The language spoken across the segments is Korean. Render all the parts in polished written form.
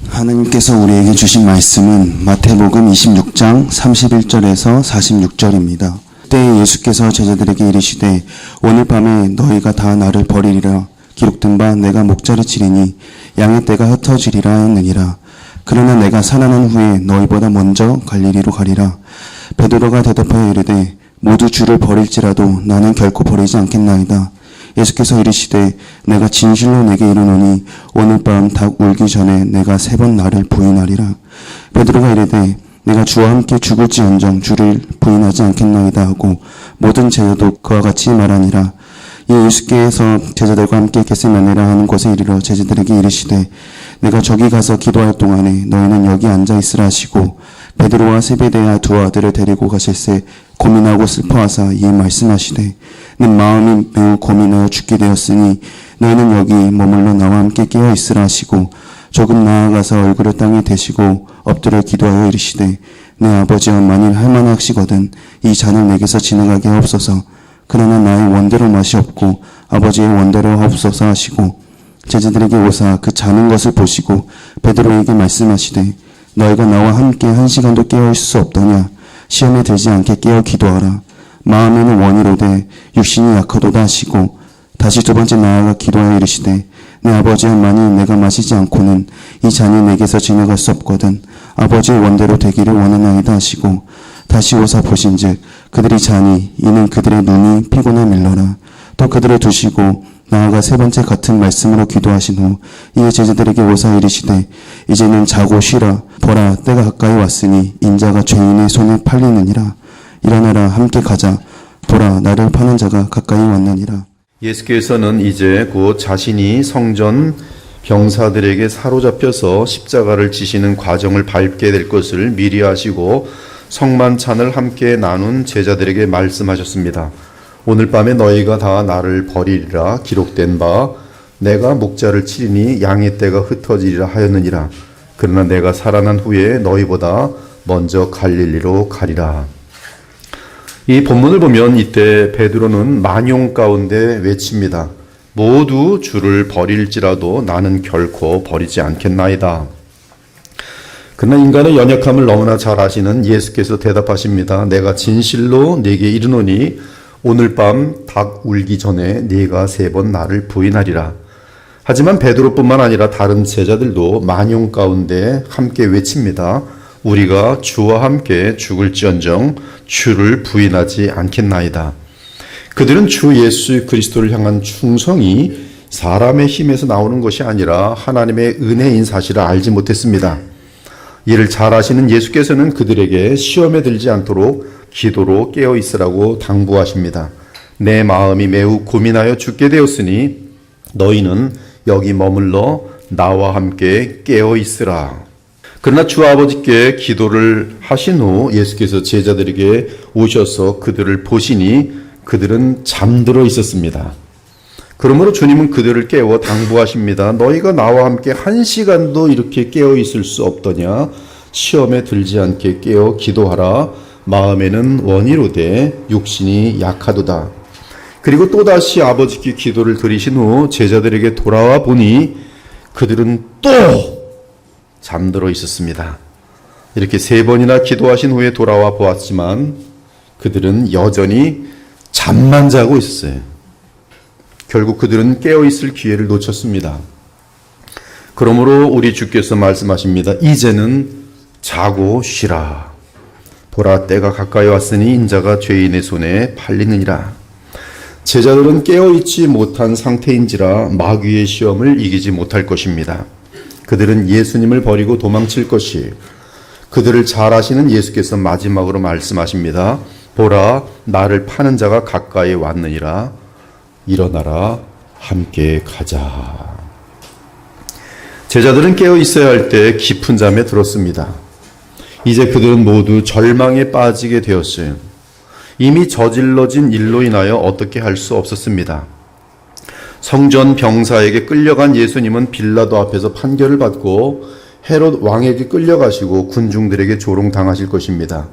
하나님께서 우리에게 주신 말씀은 마태복음 26장 31절에서 46절입니다. 그때 예수께서 제자들에게 이르시되 오늘 밤에 너희가 다 나를 버리리라. 기록된 바 내가 목자를 치리니 양의 떼가 흩어지리라 하였느니라. 그러나 내가 살아난 후에 너희보다 먼저 갈릴리로 가리라. 베드로가 대답하여 이르되 모두 주를 버릴지라도 나는 결코 버리지 않겠나이다. 예수께서 이르시되 내가 진실로 내게 이르노니 오늘 밤 닭 울기 전에 내가 3번 나를 부인하리라. 베드로가 이르되 내가 주와 함께 죽을지언정 주를 부인하지 않겠나이다 하고 모든 제자도 그와 같이 말하니라. 예수께서 제자들과 함께 겟세마네라 하는 곳에 이르러 제자들에게 이르시되 내가 저기 가서 기도할 동안에 너희는 여기 앉아 있으라 하시고 베드로와 세베대야 두 아들을 데리고 가실새 고민하고 슬퍼하사 이에 말씀하시되 내 마음이 매우 고민하여 죽게 되었으니 너희는 여기 머물러 나와 함께 깨어 있으라 하시고 조금 나아가서 얼굴을 땅에 대시고 엎드려 기도하여 이르시되 내 아버지여 만일 할만하시거든 이 잔을 내게서 지나가게 하옵소서. 그러나 나의 원대로 맛이 없고 아버지의 원대로 하옵소서 하시고 제자들에게 오사 그 자는 것을 보시고 베드로에게 말씀하시되 너희가 나와 함께 1시간도 깨어 있을 수 없더냐. 시험에 들지 않게 깨어 기도하라. 마음에는 원이로되 육신이 약하도다 하시고 다시 두 번째 나아가 기도하여 이르시되 내 아버지여 만일 내가 마시지 않고는 이 잔이 내게서 지나갈 수 없거든 아버지의 원대로 되기를 원하나이다 하시고 다시 오사 보신즉 그들이 자니 이는 그들의 눈이 피곤해 밀러라. 또 그들을 두시고 나아가 3번째 같은 말씀으로 기도하신 후 이에 제자들에게 오사 이르시되 이제는 자고 쉬라. 보라 때가 가까이 왔으니 인자가 죄인의 손에 팔리느니라. 일어나라 함께 가자. 보라 나를 파는 자가 가까이 왔느니라. 예수께서는 이제 곧 자신이 성전 병사들에게 사로잡혀서 십자가를 지시는 과정을 밟게 될 것을 미리 아시고 성만찬을 함께 나눈 제자들에게 말씀하셨습니다. 오늘 밤에 너희가 다 나를 버리리라. 기록된 바 내가 목자를 치리니 양의 떼가 흩어지리라 하였느니라. 그러나 내가 살아난 후에 너희보다 먼저 갈릴리로 가리라. 이 본문을 보면 이때 베드로는 만용 가운데 외칩니다. 모두 주를 버릴지라도 나는 결코 버리지 않겠나이다. 그러나 인간의 연약함을 너무나 잘 아시는 예수께서 대답하십니다. 내가 진실로 네게 이르노니 오늘 밤 닭 울기 전에 네가 3번 나를 부인하리라. 하지만 베드로뿐만 아니라 다른 제자들도 만용 가운데 함께 외칩니다. 우리가 주와 함께 죽을지언정 주를 부인하지 않겠나이다. 그들은 주 예수 그리스도를 향한 충성이 사람의 힘에서 나오는 것이 아니라 하나님의 은혜인 사실을 알지 못했습니다. 이를 잘 아시는 예수께서는 그들에게 시험에 들지 않도록 기도로 깨어 있으라고 당부하십니다. 내 마음이 매우 고민하여 죽게 되었으니 너희는 여기 머물러 나와 함께 깨어 있으라. 그러나 주 아버지께 기도를 하신 후 예수께서 제자들에게 오셔서 그들을 보시니 그들은 잠들어 있었습니다. 그러므로 주님은 그들을 깨워 당부하십니다. 너희가 나와 함께 1시간도 이렇게 깨어 있을 수 없더냐. 시험에 들지 않게 깨어 기도하라. 마음에는 원이로되 육신이 약하도다. 그리고 또다시 아버지께 기도를 드리신 후 제자들에게 돌아와 보니 그들은 또 잠들어 있었습니다. 이렇게 3번이나 기도하신 후에 돌아와 보았지만 그들은 여전히 잠만 자고 있었어요. 결국 그들은 깨어 있을 기회를 놓쳤습니다. 그러므로 우리 주께서 말씀하십니다. 이제는 자고 쉬라. 보라 때가 가까이 왔으니 인자가 죄인의 손에 팔리느니라. 제자들은 깨어있지 못한 상태인지라 마귀의 시험을 이기지 못할 것입니다. 그들은 예수님을 버리고 도망칠 것이 그들을 잘 아시는 예수께서 마지막으로 말씀하십니다. 보라 나를 파는 자가 가까이 왔느니라. 일어나라 함께 가자. 제자들은 깨어 있어야 할 때 깊은 잠에 들었습니다. 이제 그들은 모두 절망에 빠지게 되었어요. 이미 저질러진 일로 인하여 어떻게 할 수 없었습니다. 성전 병사에게 끌려간 예수님은 빌라도 앞에서 판결을 받고 헤롯 왕에게 끌려가시고 군중들에게 조롱당하실 것입니다.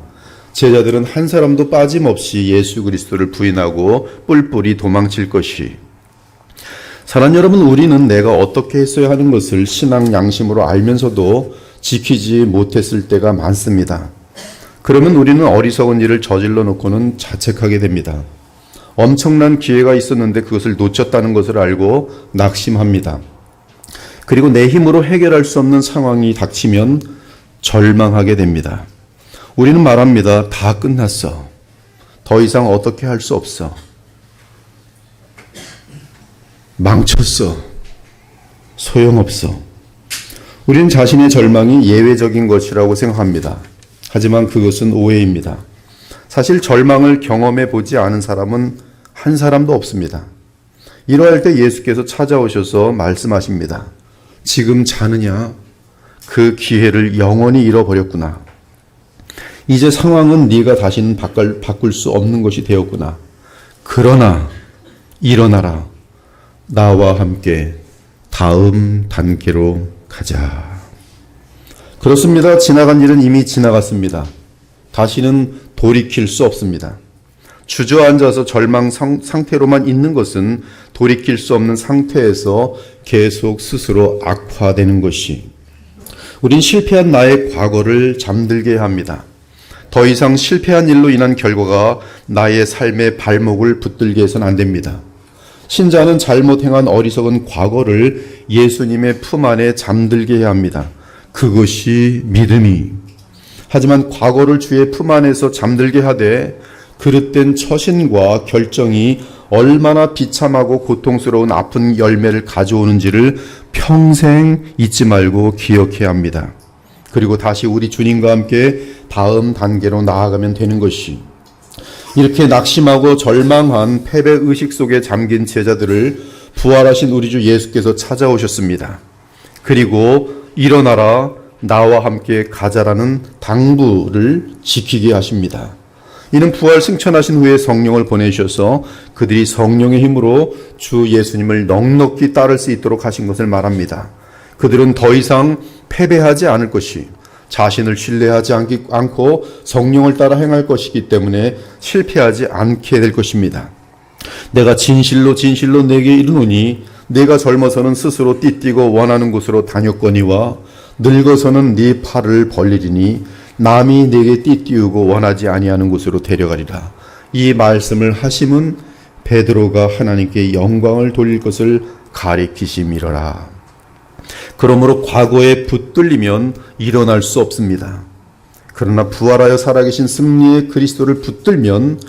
제자들은 한 사람도 빠짐없이 예수 그리스도를 부인하고 뿔뿔이 도망칠 것이. 사랑하는 여러분, 우리는 내가 어떻게 했어야 하는 것을 신앙 양심으로 알면서도 지키지 못했을 때가 많습니다. 그러면 우리는 어리석은 일을 저질러 놓고는 자책하게 됩니다. 엄청난 기회가 있었는데 그것을 놓쳤다는 것을 알고 낙심합니다. 그리고 내 힘으로 해결할 수 없는 상황이 닥치면 절망하게 됩니다. 우리는 말합니다. 다 끝났어. 더 이상 어떻게 할 수 없어. 망쳤어. 소용없어. 우리는 자신의 절망이 예외적인 것이라고 생각합니다. 하지만 그것은 오해입니다. 사실 절망을 경험해 보지 않은 사람은 한 사람도 없습니다. 이러할 때 예수께서 찾아오셔서 말씀하십니다. 지금 자느냐? 그 기회를 영원히 잃어버렸구나. 이제 상황은 네가 다시는 바꿀 수 없는 것이 되었구나. 그러나 일어나라. 나와 함께 다음 단계로 가자. 그렇습니다. 지나간 일은 이미 지나갔습니다. 다시는 돌이킬 수 없습니다. 주저앉아서 절망 상태로만 있는 것은 돌이킬 수 없는 상태에서 계속 스스로 악화되는 것이. 우린 실패한 나의 과거를 잠들게 합니다. 더 이상 실패한 일로 인한 결과가 나의 삶의 발목을 붙들게 해서는 안 됩니다. 신자는 잘못 행한 어리석은 과거를 예수님의 품 안에 잠들게 해야 합니다. 그것이 믿음이. 하지만 과거를 주의 품 안에서 잠들게 하되 그릇된 처신과 결정이 얼마나 비참하고 고통스러운 아픈 열매를 가져오는지를 평생 잊지 말고 기억해야 합니다. 그리고 다시 우리 주님과 함께 다음 단계로 나아가면 되는 것이. 이렇게 낙심하고 절망한 패배의식 속에 잠긴 제자들을 부활하신 우리 주 예수께서 찾아오셨습니다. 그리고 일어나라, 나와 함께 가자라는 당부를 지키게 하십니다. 이는 부활 승천하신 후에 성령을 보내셔서 그들이 성령의 힘으로 주 예수님을 넉넉히 따를 수 있도록 하신 것을 말합니다. 그들은 더 이상 패배하지 않을 것이, 자신을 신뢰하지 않고 성령을 따라 행할 것이기 때문에 실패하지 않게 될 것입니다. 내가 진실로 내게 이르노니 내가 젊어서는 스스로 띠뛰고 원하는 곳으로 다녔거니와 늙어서는 네 팔을 벌리리니 남이 내게 띠띠우고 원하지 아니하는 곳으로 데려가리라. 이 말씀을 하심은 베드로가 하나님께 영광을 돌릴 것을 가리키심이로라. 그러므로 과거에 붙들리면 일어날 수 없습니다. 그러나 부활하여 살아계신 승리의 그리스도를 붙들면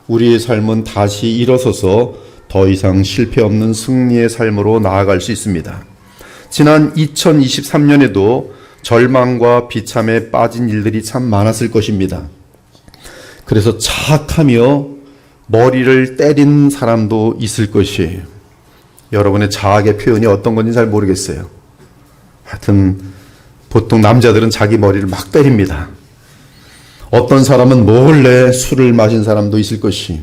우리의 삶은 다시 일어서서 더 이상 실패 없는 승리의 삶으로 나아갈 수 있습니다. 지난 2023년에도 절망과 비참에 빠진 일들이 참 많았을 것입니다. 그래서 자학하며 머리를 때린 사람도 있을 것이에요. 여러분의 자학의 표현이 어떤 건지 잘 모르겠어요. 하여튼 보통 남자들은 자기 머리를 막 때립니다. 어떤 사람은 몰래 술을 마신 사람도 있을 것이,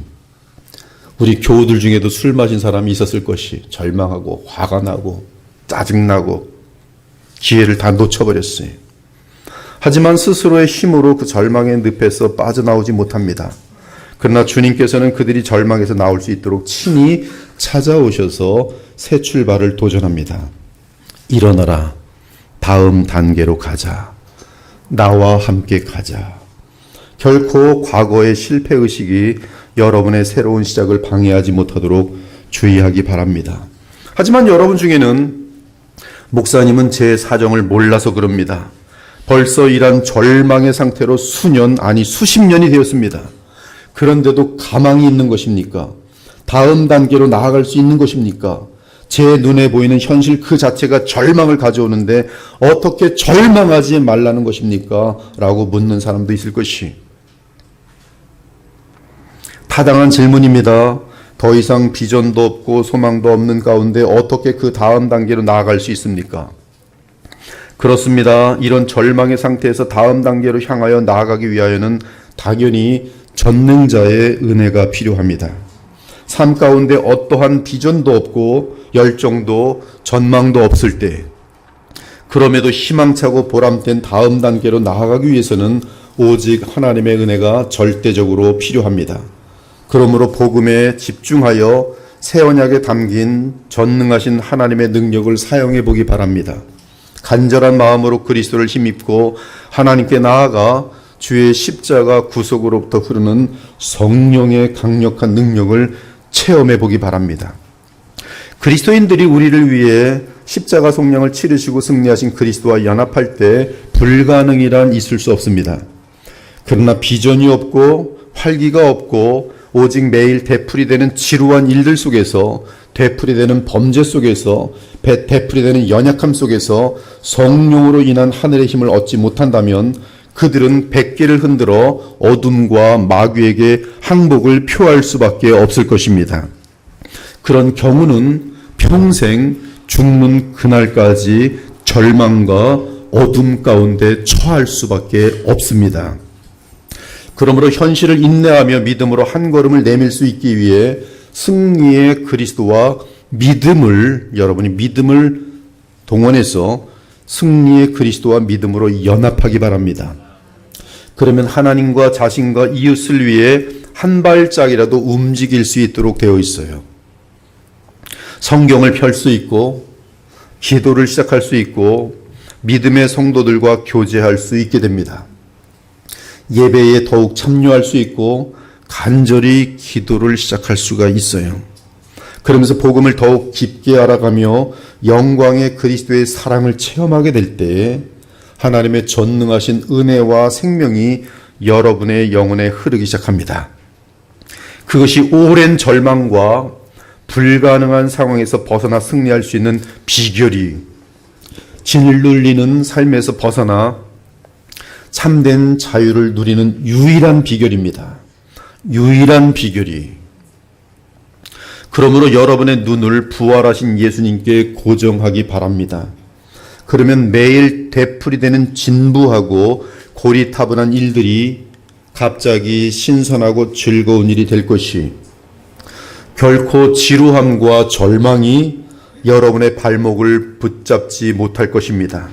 우리 교우들 중에도 술 마신 사람이 있었을 것이, 절망하고 화가 나고 짜증나고 기회를 다 놓쳐버렸어요. 하지만 스스로의 힘으로 그 절망의 늪에서 빠져나오지 못합니다. 그러나 주님께서는 그들이 절망에서 나올 수 있도록 친히 찾아오셔서 새 출발을 도전합니다. 일어나라. 다음 단계로 가자. 나와 함께 가자. 결코 과거의 실패의식이 여러분의 새로운 시작을 방해하지 못하도록 주의하기 바랍니다. 하지만 여러분 중에는 목사님은 제 사정을 몰라서 그럽니다. 벌써 이런 절망의 상태로 수년, 아니 수십 년이 되었습니다. 그런데도 가망이 있는 것입니까? 다음 단계로 나아갈 수 있는 것입니까? 제 눈에 보이는 현실 그 자체가 절망을 가져오는데 어떻게 절망하지 말라는 것입니까? 라고 묻는 사람도 있을 것이. 타당한 질문입니다. 더 이상 비전도 없고 소망도 없는 가운데 어떻게 그 다음 단계로 나아갈 수 있습니까? 그렇습니다. 이런 절망의 상태에서 다음 단계로 향하여 나아가기 위하여는 당연히 전능자의 은혜가 필요합니다. 삶 가운데 어떠한 비전도 없고 열정도 전망도 없을 때, 그럼에도 희망차고 보람된 다음 단계로 나아가기 위해서는 오직 하나님의 은혜가 절대적으로 필요합니다. 그러므로 복음에 집중하여 새 언약에 담긴 전능하신 하나님의 능력을 사용해 보기 바랍니다. 간절한 마음으로 그리스도를 힘입고 하나님께 나아가 주의 십자가 구속으로부터 흐르는 성령의 강력한 능력을 체험해 보기 바랍니다. 그리스도인들이 우리를 위해 십자가 속량을 치르시고 승리하신 그리스도와 연합할 때 불가능이란 있을 수 없습니다. 그러나 비전이 없고 활기가 없고 오직 매일 되풀이되는 지루한 일들 속에서, 되풀이되는 범죄 속에서, 되풀이되는 연약함 속에서 성령으로 인한 하늘의 힘을 얻지 못한다면 그들은 백기를 흔들어 어둠과 마귀에게 항복을 표할 수밖에 없을 것입니다. 그런 경우는 평생 죽는 그날까지 절망과 어둠 가운데 처할 수밖에 없습니다. 그러므로 현실을 인내하며 믿음으로 한 걸음을 내밀 수 있기 위해 승리의 그리스도와 여러분이 믿음을 동원해서 승리의 그리스도와 믿음으로 연합하기 바랍니다. 그러면 하나님과 자신과 이웃을 위해 한 발짝이라도 움직일 수 있도록 되어 있어요. 성경을 펼 수 있고, 기도를 시작할 수 있고, 믿음의 성도들과 교제할 수 있게 됩니다. 예배에 더욱 참여할 수 있고 간절히 기도를 시작할 수가 있어요. 그러면서 복음을 더욱 깊게 알아가며 영광의 그리스도의 사랑을 체험하게 될 때 하나님의 전능하신 은혜와 생명이 여러분의 영혼에 흐르기 시작합니다. 그것이 오랜 절망과 불가능한 상황에서 벗어나 승리할 수 있는 비결이, 짓눌리는 삶에서 벗어나 참된 자유를 누리는 유일한 비결입니다. 유일한 비결이. 그러므로 여러분의 눈을 부활하신 예수님께 고정하기 바랍니다. 그러면 매일 되풀이되는 진부하고 고리타분한 일들이 갑자기 신선하고 즐거운 일이 될 것이, 결코 지루함과 절망이 여러분의 발목을 붙잡지 못할 것입니다.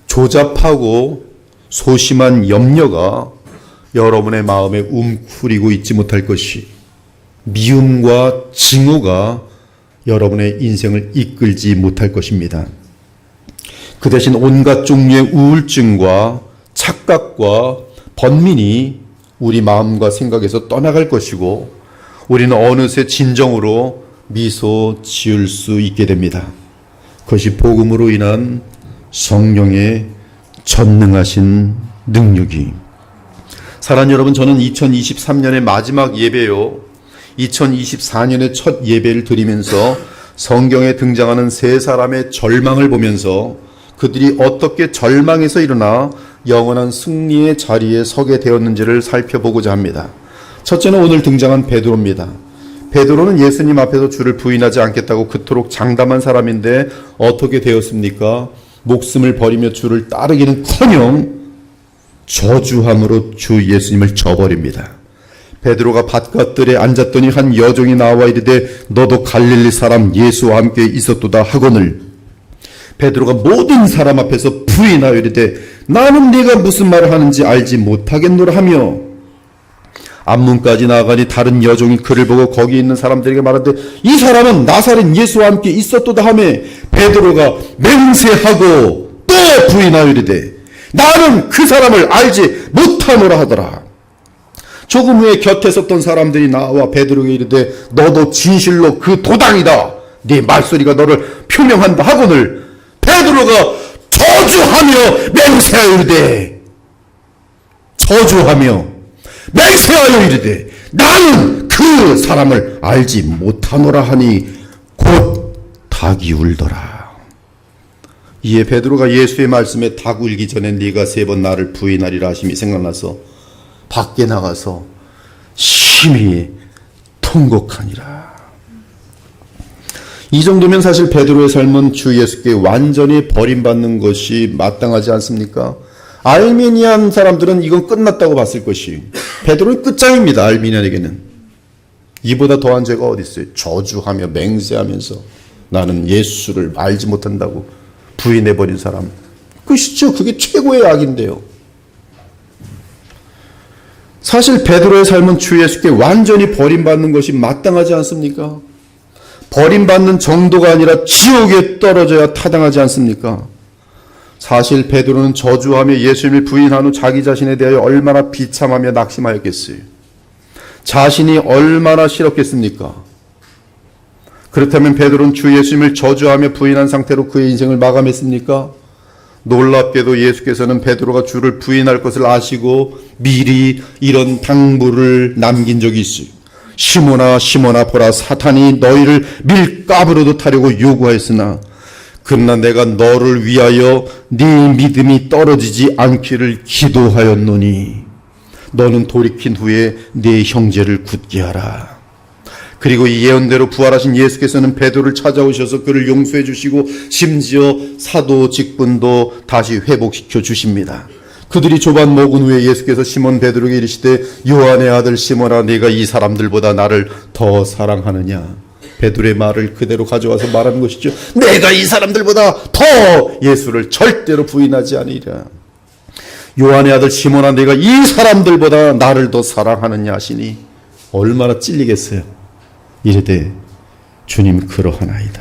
조잡하고 소심한 염려가 여러분의 마음에 웅크리고 있지 못할 것이, 미움과 증오가 여러분의 인생을 이끌지 못할 것입니다. 그 대신 온갖 종류의 우울증과 착각과 번민이 우리 마음과 생각에서 떠나갈 것이고, 우리는 어느새 진정으로 미소 지을 수 있게 됩니다. 그것이 복음으로 인한 성령의 전능하신 능력이. 사랑하는 여러분, 저는 2023년의 마지막 예배요, 2024년의 첫 예배를 드리면서 성경에 등장하는 세 사람의 절망을 보면서 그들이 어떻게 절망에서 일어나 영원한 승리의 자리에 서게 되었는지를 살펴보고자 합니다. 첫째는 오늘 등장한 베드로입니다. 베드로는 예수님 앞에서 주를 부인하지 않겠다고 그토록 장담한 사람인데 어떻게 되었습니까? 목숨을 버리며 주를 따르기는커녕 저주함으로 주 예수님을 저버립니다. 베드로가 밭갓들에 앉았더니 한 여종이 나와 이르되 너도 갈릴리 사람 예수와 함께 있었도다 하거늘, 베드로가 모든 사람 앞에서 부인하여 이르되 나는 네가 무슨 말을 하는지 알지 못하겠노라 하며 앞문까지 나아가니 다른 여종이 그를 보고 거기 있는 사람들에게 말하되 이 사람은 나사렛 예수와 함께 있었도다 하며 베드로가 맹세하고 또 부인하여 이르되 나는 그 사람을 알지 못하노라 하더라. 조금 후에 곁에 섰던 사람들이 나와 베드로에게 이르되 너도 진실로 그 도당이다. 네 말소리가 너를 표명한다 하거늘 베드로가 저주하며 맹세하여 이르되 나는 그 사람을 알지 못하노라 하니 곧 닭이 울더라. 이에 베드로가 예수의 말씀에 닭 울기 전에 네가 3번 나를 부인하리라 하심이 생각나서 밖에 나가서 심히 통곡하니라. 이 정도면 사실 베드로의 삶은 주 예수께 완전히 버림받는 것이 마땅하지 않습니까? 알미니안 사람들은 이건 끝났다고 봤을 것이, 베드로는 끝장입니다. 알미니안에게는. 이보다 더한 죄가 어디 있어요? 저주하며 맹세하면서 나는 예수를 알지 못한다고 부인해버린 사람. 그것이죠. 그게 최고의 악인데요. 사실 베드로의 삶은 주 예수께 완전히 버림받는 것이 마땅하지 않습니까? 버림받는 정도가 아니라 지옥에 떨어져야 타당하지 않습니까? 사실 베드로는 저주하며 예수님을 부인한 후 자기 자신에 대하여 얼마나 비참하며 낙심하였겠어요. 자신이 얼마나 싫었겠습니까? 그렇다면 베드로는 주 예수님을 저주하며 부인한 상태로 그의 인생을 마감했습니까? 놀랍게도 예수께서는 베드로가 주를 부인할 것을 아시고 미리 이런 당부를 남긴 적이 있어요. 시몬아 시몬아 보라, 사탄이 너희를 밀가부로도 타려고 요구하였으나 그러나 내가 너를 위하여 네 믿음이 떨어지지 않기를 기도하였노니 너는 돌이킨 후에 네 형제를 굳게 하라. 그리고 이 예언대로 부활하신 예수께서는 베드로를 찾아오셔서 그를 용서해 주시고 심지어 사도 직분도 다시 회복시켜 주십니다. 그들이 조반 먹은 후에 예수께서 시몬 베드로에게 이르시되 요한의 아들 시몬아, 네가 이 사람들보다 나를 더 사랑하느냐? 베드로의 말을 그대로 가져와서 말하는 것이죠. 내가 이 사람들보다 더 예수를 절대로 부인하지 아니리라. 요한의 아들 시몬아, 네가 이 사람들보다 나를 더 사랑하느냐 하시니 얼마나 찔리겠어요. 이르되 주님 그러하나이다.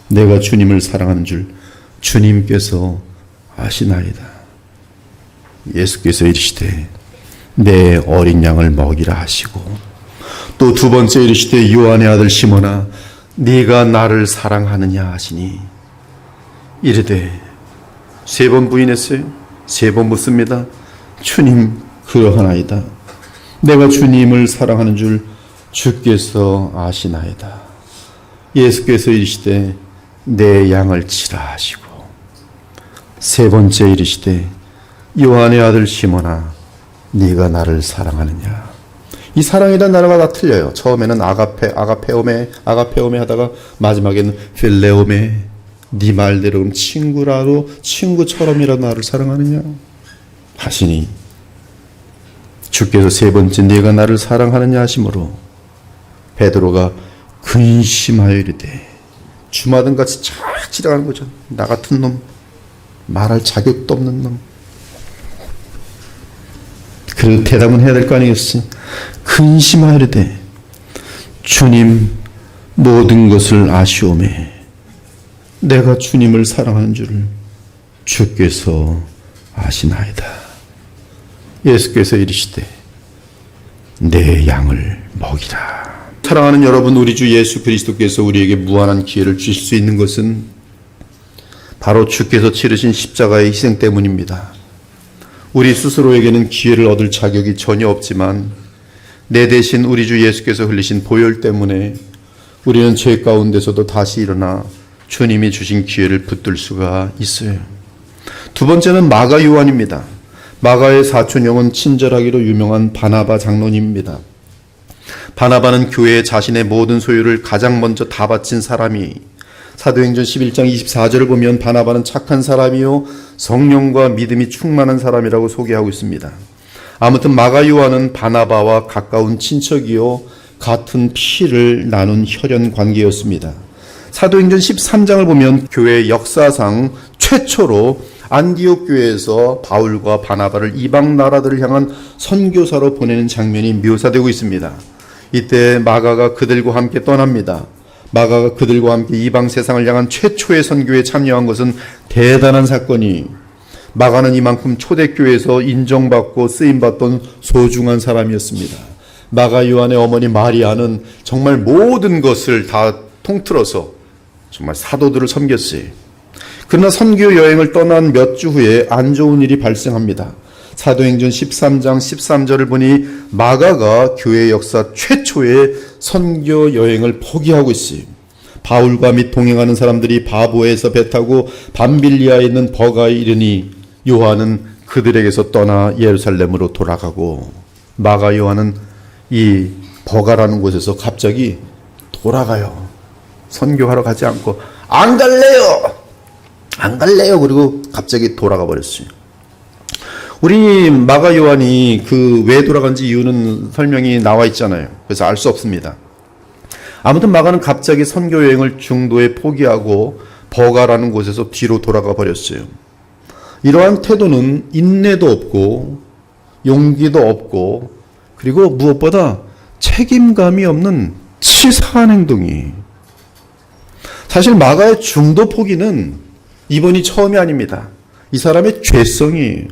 내가 주님을 사랑하는 줄 주님께서 아시나이다. 예수께서 이르시되 내 어린 양을 먹이라 하시고 또 두 번째 이르시되 요한의 아들 시몬아, 네가 나를 사랑하느냐 하시니 이르되 세 번 부인했어요. 세 번 묻습니다. 주님 그러하나이다. 내가 주님을 사랑하는 줄 주께서 아시나이다. 예수께서 이르시되 내 양을 치라 하시고 세 번째 이르시되 요한의 아들 시몬아, 네가 나를 사랑하느냐? 이 사랑이라는 단어가 다 틀려요. 처음에는 아가페오메 하다가 마지막에는 필레오메, 네 말대로 그럼 친구라도 친구처럼이라도 나를 사랑하느냐 하시니 주께서 세 번째 네가 나를 사랑하느냐 하심으로 베드로가 근심하여 이르되 주마등같이 착 지나가는 거죠. 나 같은 놈, 말할 자격도 없는 놈. 그래도 대답은 해야 될 거 아니겠어요? 근심하여 이르되 주님 모든 것을 아시오매 내가 주님을 사랑하는 줄을 주께서 아시나이다. 예수께서 이르시되 내 양을 먹이라. 사랑하는 여러분, 우리 주 예수 그리스도께서 우리에게 무한한 기회를 주실 수 있는 것은 바로 주께서 치르신 십자가의 희생 때문입니다. 우리 스스로에게는 기회를 얻을 자격이 전혀 없지만 내 대신 우리 주 예수께서 흘리신 보혈 때문에 우리는 죄 가운데서도 다시 일어나 주님이 주신 기회를 붙들 수가 있어요. 두 번째는 마가 요한입니다. 마가의 사촌형은 친절하기로 유명한 바나바 장로님입니다. 바나바는 교회에 자신의 모든 소유를 가장 먼저 다 바친 사람이, 사도행전 11장 24절을 보면 바나바는 착한 사람이요 성령과 믿음이 충만한 사람이라고 소개하고 있습니다. 아무튼 마가 요한은 바나바와 가까운 친척이요 같은 피를 나눈 혈연 관계였습니다. 사도행전 13장을 보면 교회 역사상 최초로 안디옥 교회에서 바울과 바나바를 이방 나라들을 향한 선교사로 보내는 장면이 묘사되고 있습니다. 이때 마가가 그들과 함께 떠납니다. 마가가 그들과 함께 이방 세상을 향한 최초의 선교에 참여한 것은 대단한 사건이, 마가는 이만큼 초대교회에서 인정받고 쓰임받던 소중한 사람이었습니다. 마가 요한의 어머니 마리아는 정말 모든 것을 다 통틀어서 정말 사도들을 섬겼어요. 그러나 선교 여행을 떠난 몇 주 후에 안 좋은 일이 발생합니다. 사도행전 13장 13절을 보니 마가가 교회 역사 최초의 선교 여행을 포기하고 있어요. 바울과 및 동행하는 사람들이 바보에서 배 타고 밤빌리아에 있는 버가에 이르니 요한은 그들에게서 떠나 예루살렘으로 돌아가고, 마가 요한은 이 버가라는 곳에서 갑자기 돌아가요. 선교하러 가지 않고 안 갈래요. 그리고 갑자기 돌아가 버렸어요. 우리 마가 요한이 그 왜 돌아간지 이유는 설명이 나와 있잖아요. 그래서 알 수 없습니다. 아무튼 마가는 갑자기 선교 여행을 중도에 포기하고 버가라는 곳에서 뒤로 돌아가 버렸어요. 이러한 태도는 인내도 없고 용기도 없고, 그리고 무엇보다 책임감이 없는 치사한 행동이. 사실 마가의 중도 포기는 이번이 처음이 아닙니다. 이 사람의 죄성이,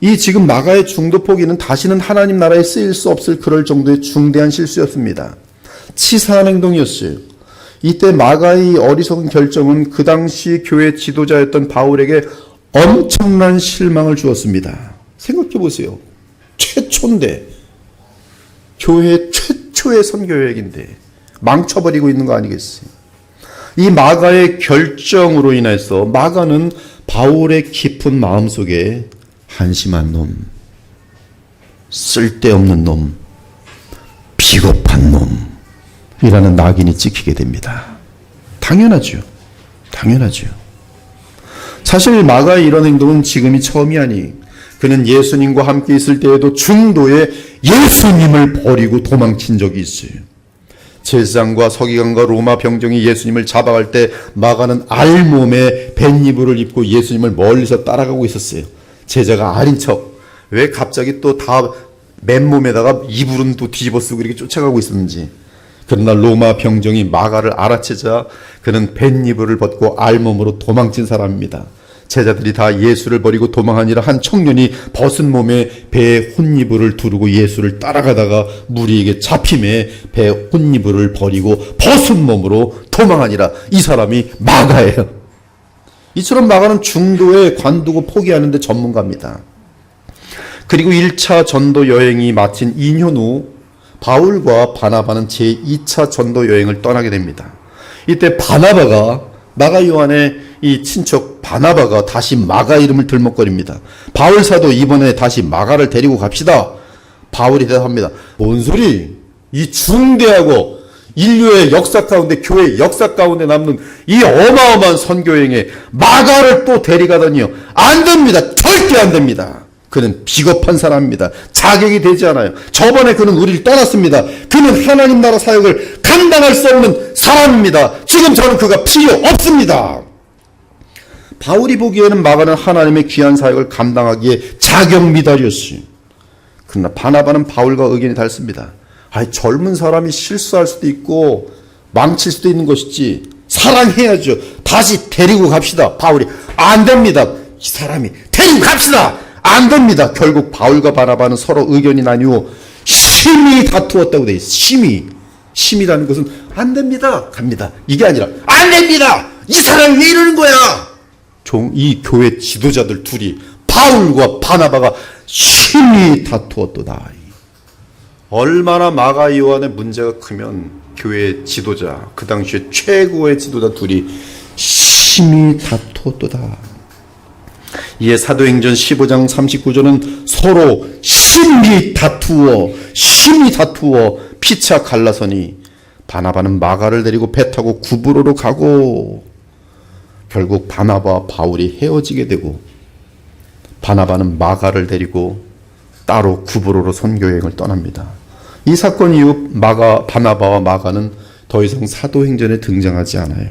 이 지금 마가의 중도 포기는 다시는 하나님 나라에 쓰일 수 없을 그럴 정도의 중대한 실수였습니다. 치사한 행동이었어요. 이때 마가의 어리석은 결정은 그 당시 교회 지도자였던 바울에게 엄청난 실망을 주었습니다. 생각해 보세요. 최초인데, 교회 최초의 선교여행인데 망쳐버리고 있는 거 아니겠어요? 이 마가의 결정으로 인해서 마가는 바울의 깊은 마음속에 한심한 놈, 쓸데없는 놈, 비겁한 놈이라는 낙인이 찍히게 됩니다. 당연하죠. 당연하죠. 사실 마가의 이런 행동은 지금이 처음이 아니, 그는 예수님과 함께 있을 때에도 중도에 예수님을 버리고 도망친 적이 있어요. 제사장과 서기관과 로마 병정이 예수님을 잡아갈 때 마가는 알몸에 뱃이불을 입고 예수님을 멀리서 따라가고 있었어요. 제자가 아린 척, 왜 갑자기 또 다 맨몸에다가 이불은 또 뒤집어 쓰고 이렇게 쫓아가고 있었는지. 그러나 로마 병정이 마가를 알아채자 그는 뱃이불을 벗고 알몸으로 도망친 사람입니다. 제자들이 다 예수를 버리고 도망하니라 한 청년이 벗은 몸에 배에 혼이불을 두르고 예수를 따라가다가 무리에게 잡힘에 배에 혼이불을 버리고 벗은 몸으로 도망하니라. 이 사람이 마가예요. 이처럼 마가는 중도에 관두고 포기하는 데 전문가입니다. 그리고 1차 전도 여행이 마친 2년 후 바울과 바나바는 제2차 전도 여행을 떠나게 됩니다. 이때 바나바가, 마가 요한의 이 친척 바나바가 다시 마가 이름을 들먹거립니다. 바울 사도 이번에 다시 마가를 데리고 갑시다. 바울이 대답합니다. 뭔 소리? 이 중대하고 인류의 역사 가운데, 교회의 역사 가운데 남는 이 어마어마한 선교여행에 마가를 또 데려가다니요. 안 됩니다. 절대 안 됩니다. 그는 비겁한 사람입니다. 자격이 되지 않아요. 저번에 그는 우리를 떠났습니다. 그는 하나님 나라 사역을 감당할 수 없는 사람입니다. 지금 저는 그가 필요 없습니다. 바울이 보기에는 마가는 하나님의 귀한 사역을 감당하기에 자격미달이었어요. 그러나 바나바는 바울과 의견이 다릅니다. 젊은 사람이 실수할 수도 있고 망칠 수도 있는 것이지, 사랑해야죠. 다시 데리고 갑시다. 바울이 안 됩니다. 이 사람이 데리고 갑시다. 안 됩니다. 결국 바울과 바나바는 서로 의견이 나뉘어 심히 다투었다고 돼 있어요. 심히라는 것은 안 됩니다. 갑니다. 이게 아니라 안 됩니다. 이 사람이 왜 이러는 거야? 이 교회 지도자들 둘이, 바울과 바나바가 심히 다투었도다. 얼마나 마가 요한의 문제가 크면 교회 지도자, 그 당시에 최고의 지도자 둘이 심히 다투었도다. 이에 사도행전 15장 39절은 서로 심히 다투어 피차 갈라서니 바나바는 마가를 데리고 배 타고 구브로로 가고, 결국 바나바와 바울이 헤어지게 되고 바나바는 마가를 데리고 따로 구브로로 선교여행을 떠납니다. 이 사건 이후 바나바와 마가는 더 이상 사도행전에 등장하지 않아요.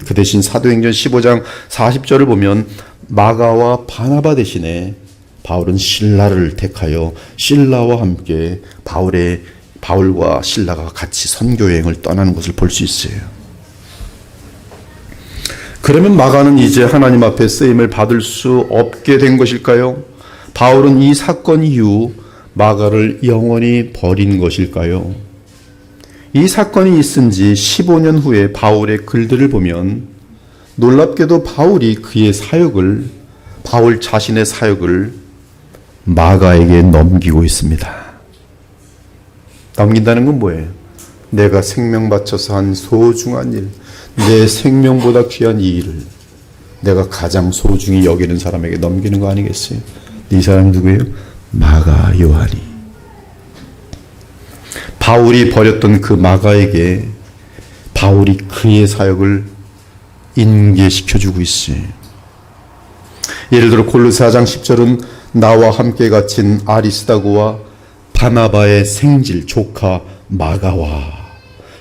그 대신 사도행전 15장 40절을 보면 마가와 바나바 대신에 바울은 실라를 택하여 실라와 함께 바울과 실라가 같이 선교여행을 떠나는 것을 볼 수 있어요. 그러면 마가는 이제 하나님 앞에 쓰임을 받을 수 없게 된 것일까요? 바울은 이 사건 이후 마가를 영원히 버린 것일까요? 이 사건이 있은 지 15년 후에 바울의 글들을 보면 놀랍게도 바울 자신의 사역을 마가에게 넘기고 있습니다. 넘긴다는 건 뭐예요? 내가 생명 바쳐서 한 소중한 일, 내 생명보다 귀한 이 일을 내가 가장 소중히 여기는 사람에게 넘기는 거 아니겠어요? 이 사람이 누구예요? 마가 요한이. 바울이 버렸던 그 마가에게 바울이 그의 사역을 인계시켜주고 있어요. 예를 들어 골로새 4장 10절은 나와 함께 갇힌 아리스다고와 바나바의 생질 조카 마가와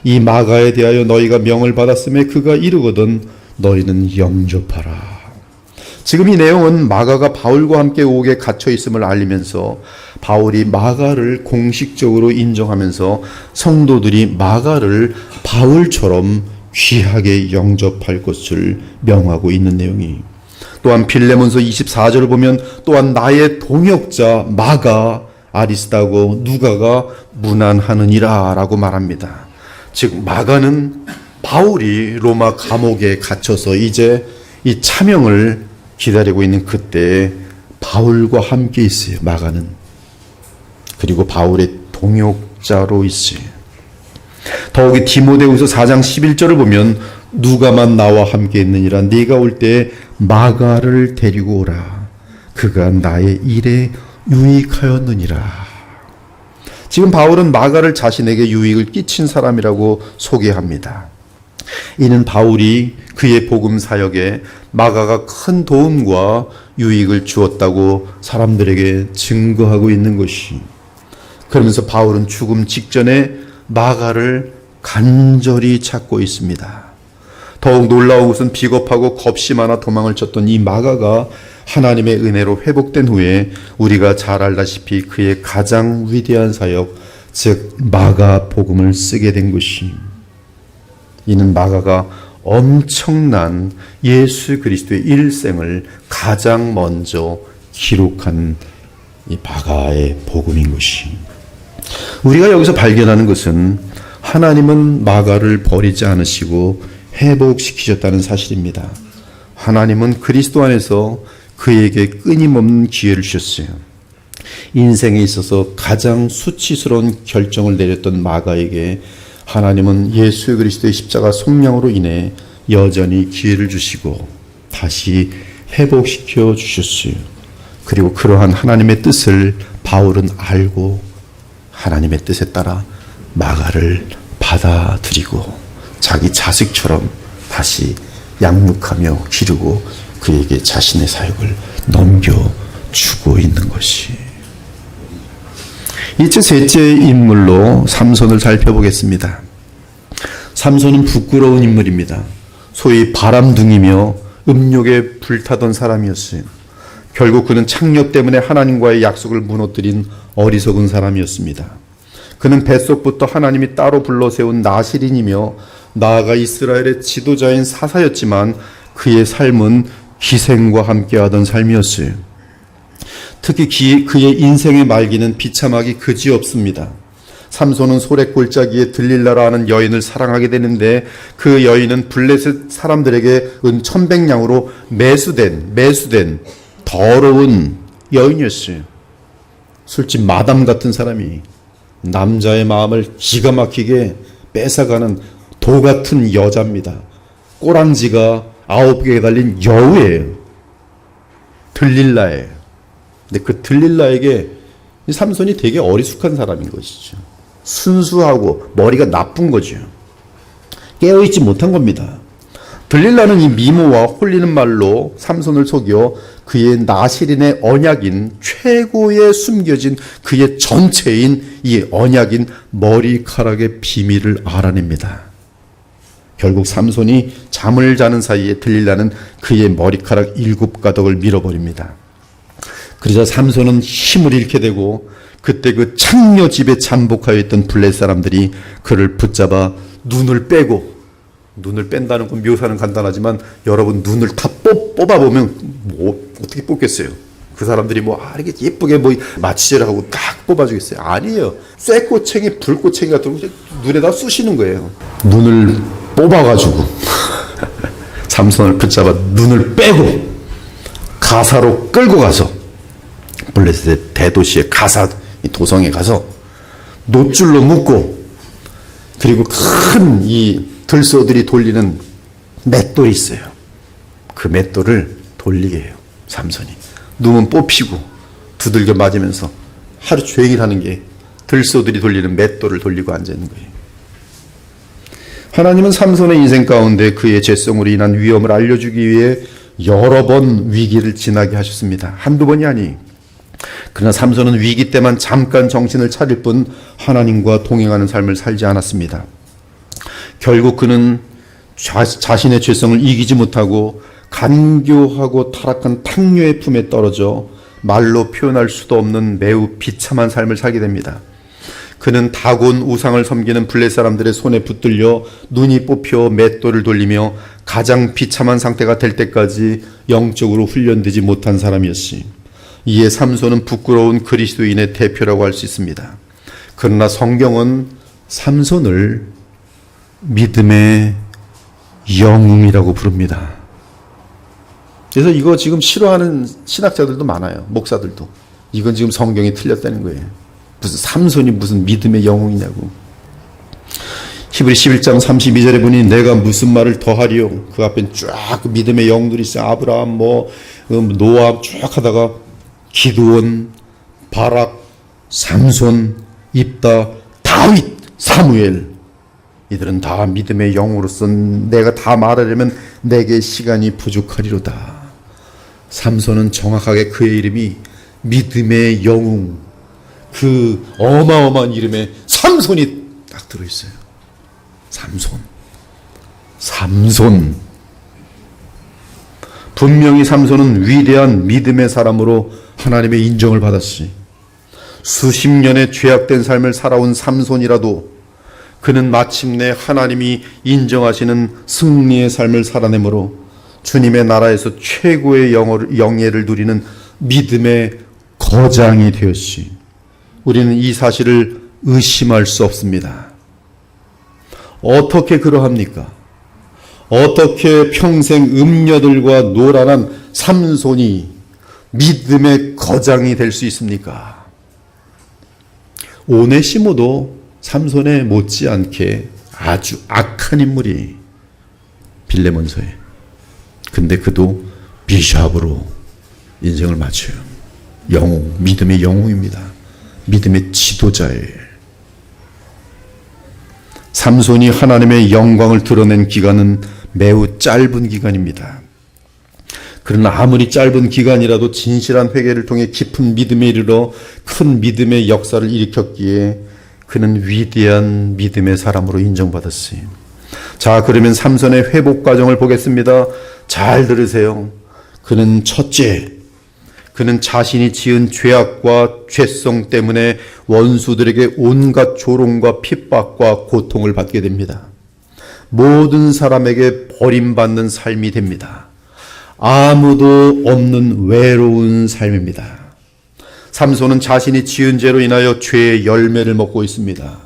이 마가에 대하여 너희가 명을 받았음에 그가 이르거든 너희는 영접하라. 지금 이 내용은 마가가 바울과 함께 옥에 갇혀 있음을 알리면서 바울이 마가를 공식적으로 인정하면서 성도들이 마가를 바울처럼 귀하게 영접할 것을 명하고 있는 내용이, 또한 빌레몬서 24절을 보면 또한 나의 동역자 마가 아리스다고 누가가 문안하느니라 라고 말합니다. 즉 마가는 바울이 로마 감옥에 갇혀서 이제 이 차명을 기다리고 있는 그때 바울과 함께 있어요. 마가는. 그리고 바울의 동역자로 있어요. 더욱이 디모데후서 4장 11절을 보면 누가만 나와 함께 있느니라. 네가 올 때 마가를 데리고 오라. 그가 나의 일에 유익하였느니라. 지금 바울은 마가를 자신에게 유익을 끼친 사람이라고 소개합니다. 이는 바울이 그의 복음 사역에 마가가 큰 도움과 유익을 주었다고 사람들에게 증거하고 있는 것이, 그러면서 바울은 죽음 직전에 마가를 간절히 찾고 있습니다. 더욱 놀라운 것은 비겁하고 겁이 많아 도망을 쳤던 이 마가가 하나님의 은혜로 회복된 후에 우리가 잘 알다시피 그의 가장 위대한 사역, 즉 마가 복음을 쓰게 된 것이, 이는 마가가 엄청난 예수 그리스도의 일생을 가장 먼저 기록한 이 마가의 복음인 것이, 우리가 여기서 발견하는 것은 하나님은 마가를 버리지 않으시고 회복시키셨다는 사실입니다. 하나님은 그리스도 안에서 그에게 끊임없는 기회를 주셨어요. 인생에 있어서 가장 수치스러운 결정을 내렸던 마가에게 하나님은 예수 그리스도의 십자가 속량으로 인해 여전히 기회를 주시고 다시 회복시켜 주셨어요. 그리고 그러한 하나님의 뜻을 바울은 알고 하나님의 뜻에 따라 마가를 받아들이고 자기 자식처럼 다시 양육하며 기르고 그에게 자신의 사역을 넘겨주고 있는 것이. 이제 셋째 인물로 삼손을 살펴보겠습니다. 삼손은 부끄러운 인물입니다. 소위 바람둥이며 음욕에 불타던 사람이었어요. 결국 그는 창녀 때문에 하나님과의 약속을 무너뜨린 어리석은 사람이었습니다. 그는 뱃속부터 하나님이 따로 불러 세운 나실인이며 나아가 이스라엘의 지도자인 사사였지만 그의 삶은 기생과 함께하던 삶이었어요. 특히 그의 인생의 말기는 비참하기 그지없습니다. 삼손은 소랫골짜기에 들릴라라 하는 여인을 사랑하게 되는데 그 여인은 블레셋 사람들에게 은 1,100냥으로 매수된 더러운 여인이었어요. 술집 마담 같은 사람이 남자의 마음을 기가 막히게 뺏어가는 도 같은 여자입니다. 꼬랑지가 9개에 달린 여우예요. 들릴라예요. 근데 그 들릴라에게 삼손이 되게 어리숙한 사람인 것이죠. 순수하고 머리가 나쁜 거죠. 깨어있지 못한 겁니다. 들릴라는 이 미모와 홀리는 말로 삼손을 속여 그의 나실인의 언약인 최고의 숨겨진 그의 정체인 이 언약인 머리카락의 비밀을 알아냅니다. 결국 삼손이 잠을 자는 사이에 들릴라는 그의 머리카락 7가닥을 밀어버립니다. 그러자 삼손은 힘을 잃게 되고 그때 그 창녀 집에 잠복하여 있던 블레셋 사람들이 그를 붙잡아 눈을 빼고, 눈을 뺀다는 건 묘사는 간단하지만 여러분 눈을 다 뽑아보면 뭐 어떻게 뽑겠어요? 그 사람들이 이렇게 예쁘게 마취질하고 딱 뽑아주겠어요? 아니에요. 쇠꼬챙이, 불꼬챙이 같은 거 눈에다 쑤시는 거예요. 눈을 뽑아가지고 삼손을 붙잡아 눈을 빼고 가사로 끌고 가서 블레셋의 대도시의 가사 도성에 가서 노줄로 묶고, 그리고 큰 이 들소들이 돌리는 맷돌이 있어요. 그 맷돌을 돌리게 해요. 삼손이 눈은 뽑히고 두들겨 맞으면서 하루 종일 하는 게 들소들이 돌리는 맷돌을 돌리고 앉아 있는 거예요. 하나님은 삼손의 인생 가운데 그의 죄성으로 인한 위험을 알려주기 위해 여러 번 위기를 지나게 하셨습니다. 한두 번이 아니. 그러나 삼손은 위기 때만 잠깐 정신을 차릴 뿐 하나님과 동행하는 삶을 살지 않았습니다. 결국 그는 자신의 죄성을 이기지 못하고 간교하고 타락한 탕류의 품에 떨어져 말로 표현할 수도 없는 매우 비참한 삶을 살게 됩니다. 그는 다곤 우상을 섬기는 블레 사람들의 손에 붙들려 눈이 뽑혀 맷돌을 돌리며 가장 비참한 상태가 될 때까지 영적으로 훈련되지 못한 사람이었지. 이에 삼손은 부끄러운 그리스도인의 대표라고 할 수 있습니다. 그러나 성경은 삼손을 믿음의 영웅이라고 부릅니다. 그래서 이거 지금 싫어하는 신학자들도 많아요. 목사들도. 이건 지금 성경이 틀렸다는 거예요. 무슨 삼손이 무슨 믿음의 영웅이냐고. 히브리 11장 32절에 보니 내가 무슨 말을 더하리요. 그 앞엔 쫙 믿음의 영웅들이 있어요. 아브라함, 노아 쭉 하다가 기드온, 바락, 삼손, 입다, 다윗, 사무엘. 이들은 다 믿음의 영웅으로서 내가 다 말하려면 내게 시간이 부족하리로다. 삼손은 정확하게 그의 이름이 믿음의 영웅, 그 어마어마한 이름에 삼손이 딱 들어있어요. 삼손. 분명히 삼손은 위대한 믿음의 사람으로 하나님의 인정을 받았지. 수십 년의 죄악된 삶을 살아온 삼손이라도 그는 마침내 하나님이 인정하시는 승리의 삶을 살아내므로 주님의 나라에서 최고의 영예를 누리는 믿음의 거장이 되었지. 우리는 이 사실을 의심할 수 없습니다. 어떻게 그러합니까? 어떻게 평생 음녀들과 노란한 삼손이 믿음의 거장이 될 수 있습니까? 오네시모도 삼손에 못지않게 아주 악한 인물이 빌레몬서에. 근데 그도 비샵으로 인생을 마쳐요. 영웅, 믿음의 영웅입니다. 믿음의 지도자예요. 삼손이 하나님의 영광을 드러낸 기간은 매우 짧은 기간입니다. 그러나 아무리 짧은 기간이라도 진실한 회개를 통해 깊은 믿음에 이르러 큰 믿음의 역사를 일으켰기에 그는 위대한 믿음의 사람으로 인정받았어요. 자, 그러면 삼손의 회복 과정을 보겠습니다. 잘 들으세요. 그는 첫째, 그는 자신이 지은 죄악과 죄성 때문에 원수들에게 온갖 조롱과 핍박과 고통을 받게 됩니다. 모든 사람에게 버림받는 삶이 됩니다. 아무도 없는 외로운 삶입니다. 삼손은 자신이 지은 죄로 인하여 죄의 열매를 먹고 있습니다.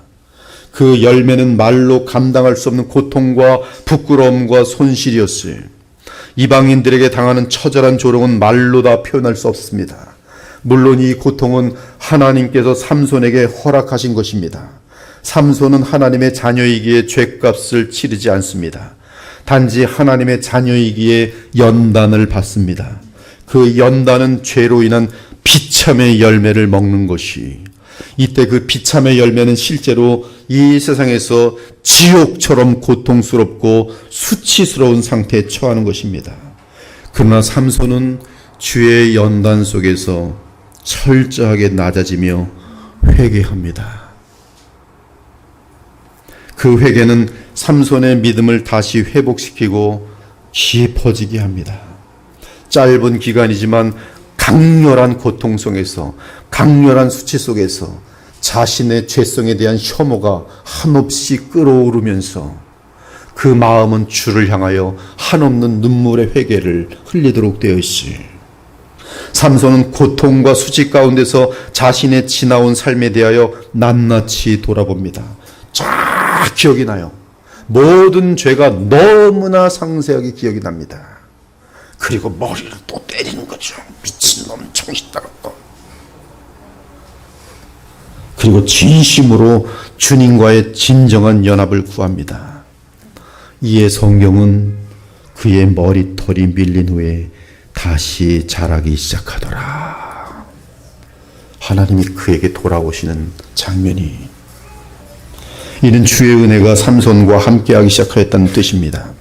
그 열매는 말로 감당할 수 없는 고통과 부끄러움과 손실이었어요. 이방인들에게 당하는 처절한 조롱은 말로 다 표현할 수 없습니다. 물론 이 고통은 하나님께서 삼손에게 허락하신 것입니다. 삼손은 하나님의 자녀이기에 죄값을 치르지 않습니다. 단지 하나님의 자녀이기에 연단을 받습니다. 그 연단은 죄로 인한 비참의 열매를 먹는 것이, 이때 그 비참의 열매는 실제로 이 세상에서 지옥처럼 고통스럽고 수치스러운 상태에 처하는 것입니다. 그러나 삼손은 주의 연단 속에서 철저하게 낮아지며 회개합니다. 그 회개는 삼손의 믿음을 다시 회복시키고 깊어지게 합니다. 짧은 기간이지만 강렬한 고통 속에서, 강렬한 수치 속에서 자신의 죄성에 대한 혐오가 한없이 끓어오르면서 그 마음은 주를 향하여 한없는 눈물의 회개를 흘리도록 되어 있지. 삼손은 고통과 수치 가운데서 자신의 지나온 삶에 대하여 낱낱이 돌아봅니다. 쫙 기억이 나요. 모든 죄가 너무나 상세하게 기억이 납니다. 그리고 머리를 또 때리는 거죠. 미친놈, 정신 따랐고. 그리고 진심으로 주님과의 진정한 연합을 구합니다. 이에 성경은 그의 머리털이 밀린 후에 다시 자라기 시작하더라. 하나님이 그에게 돌아오시는 장면이, 이는 주의 은혜가 삼손과 함께하기 시작하였다는 뜻입니다.